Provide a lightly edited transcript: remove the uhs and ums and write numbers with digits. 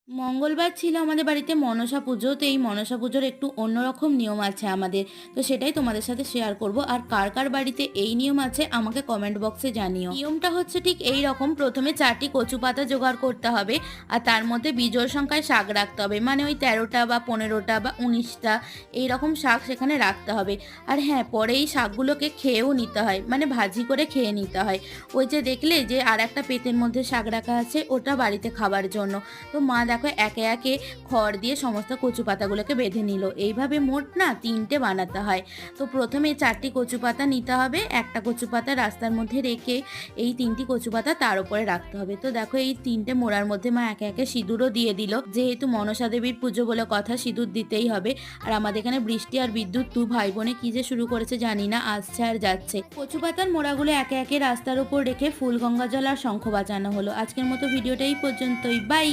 মঙ্গলবার ছিল আমাদের বাড়িতে মনসা পুজো। তো এই মনসা পুজোর একটু অন্যরকম নিয়ম আছে আমাদের। তো সেটাই তোমাদের সাথে শেয়ার করব। আর কার কার বাড়িতে এই নিয়ম আছে আমাকে কমেন্ট বক্সে জানিও। নিয়মটা হচ্ছে ঠিক এই রকম, প্রথমে 4টি কচু পাতা জোগাড় করতে হবে আর তার মধ্যে বিজোড় সংখ্যায় শাক রাখতে হবে, মানে ওই 13টা বা 15টা বা 19টা এইরকম শাক সেখানে রাখতে হবে। আর হ্যাঁ, পরে এই শাকগুলোকে খেয়েও নিতে হয়, মানে ভাজি করে খেয়ে নিতে হয়। ওই যে দেখলে যে আর একটা পেটের মধ্যে শাক রাখা আছে, ওটা বাড়িতে খাবার জন্য। তো মা দেখো একে একে খড় দিয়ে সমস্ত কচু পাতাগুলোকে বেঁধে নিল। এইভাবে মোট না 3টে বানাতে হয়। তো প্রথমে 4টি কচু পাতা নিতে হবে, একটা কচু পাতা রাস্তার মধ্যে রেখে এই 3টি কচু পাতা তার উপরে রাখতে হবে। তো দেখো এই 3টে মোড়ার মধ্যে মা একে একে সিঁদুরও দিয়ে দিল, যেহেতু মনসা দেবীর পুজো বলে কথা, সিঁদুর দিতেই হবে। আর আমাদের এখানে বৃষ্টি আর বিদ্যুৎ দু ভাই বোনে কি যে শুরু করেছে জানি না, আসছে আর যাচ্ছে। কচু পাতার মোড়াগুলো একে একে রাস্তার উপর রেখে ফুল গঙ্গা জল আর শঙ্খ বাজানো হলো। আজকের মতো ভিডিওটা এই পর্যন্তই, বাই।